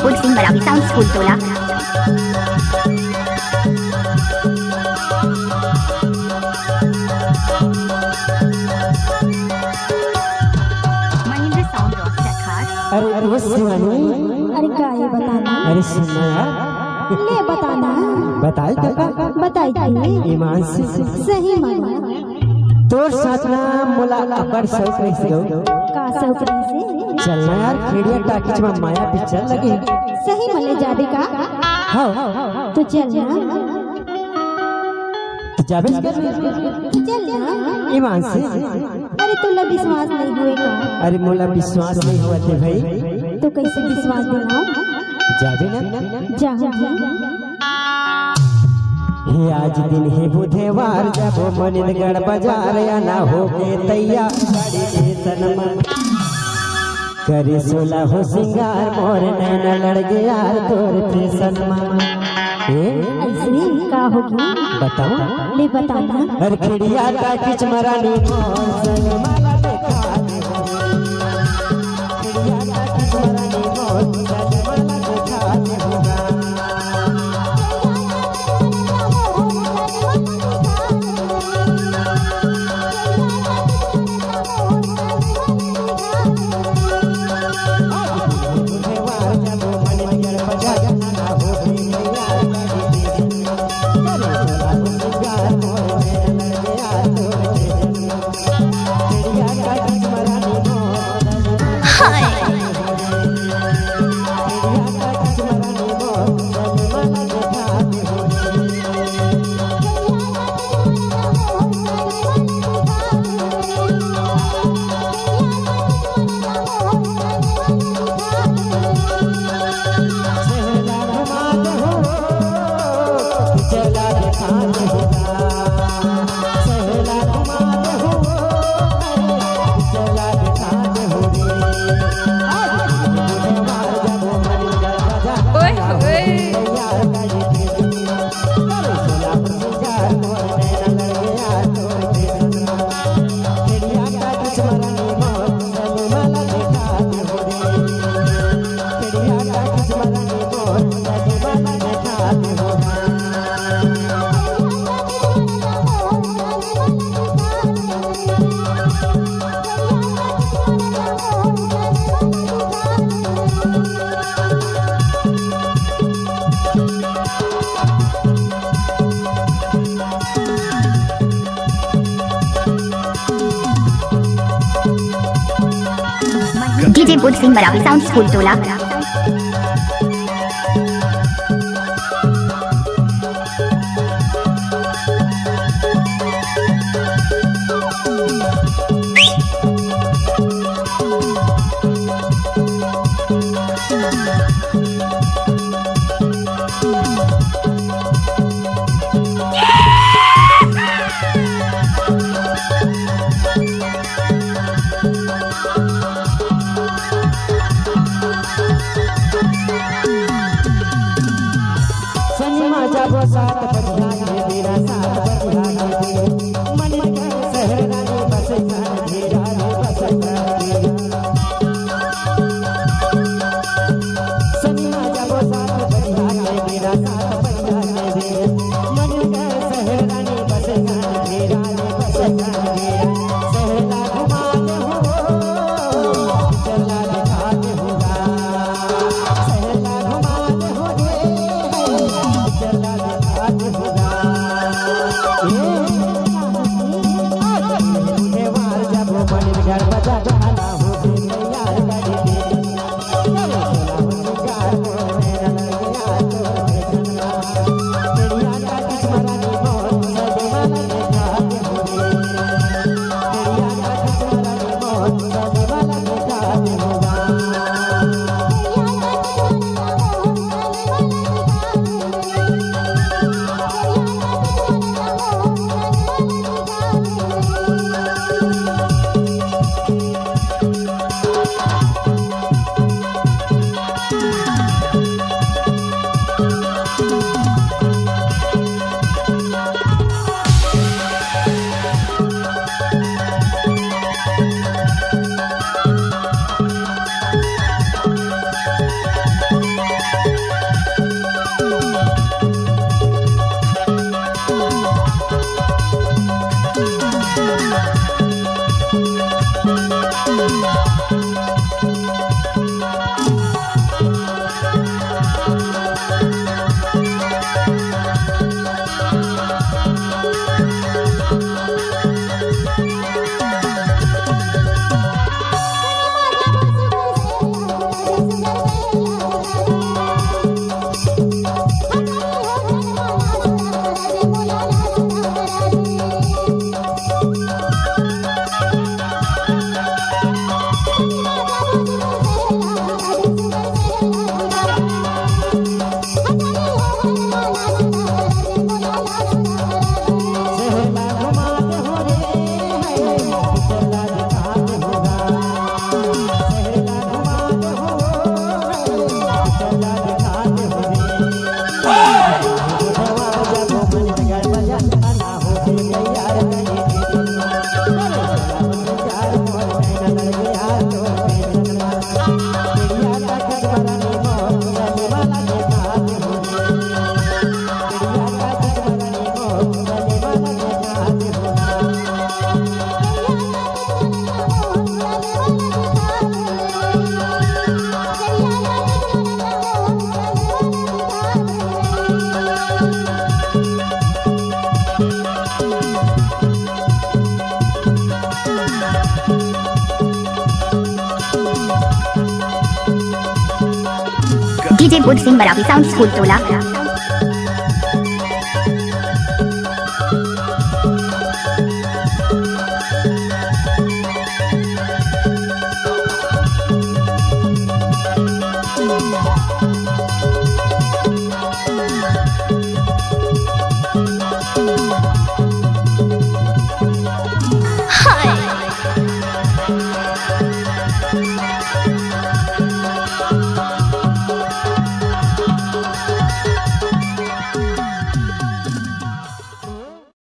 Board सिंह बरावी sound school टोला। महेंद्र साउंड रोस्टर खास। अरे वो शिवानी, अरे क्या ये बताना? अरे सुनना यार, ले बताना। बताई काका, बताई ईमान से सही माना। तोर साथ ना मुलाकात पर शौक रही हो का सौकरी से चलना यार, खेड़िया टाकीज में माया पिक्चर लगी। सही मले जाबे का? हाँ तो चलना, जाबे तो चलना ईमान से। अरे तुला विश्वास नहीं होएगा? अरे मोला विश्वास नहीं हुआ थे भाई, तो कैसे विश्वास देना? जाबे ना जा हे आज दिन है बुधवार, जब मनिंदगढ़ बाजार या ना हो के तैयार सनमा करे सोला हो सिंगार, मोर नैना लड़ गया तोर पे सनमा। ऐसे का होगी? बताओ ले बताना। हर खिड़िया का किच मरानी मोर सनमा ला देखा दे हो। खिड़िया का किच मरानी मोर सनमा ला देखा दे होगा। डीजे बोर्ड सिंह बरावी साउंड स्कूल टोला। जब सात बजना के मेरा सात बजना के मन का सहरा रे बस घेरा रे बस सनिया जब सात बजना के मेरा सात बजना के मन का सहरा रे बस घेरा रे बस सहरा घुमाने हो चला दिखाने होगा, सहरा घुमाने हो चला दिखाने हो। डीजे बुध सिंह बरावी साउंड स्कूल टोला। हाय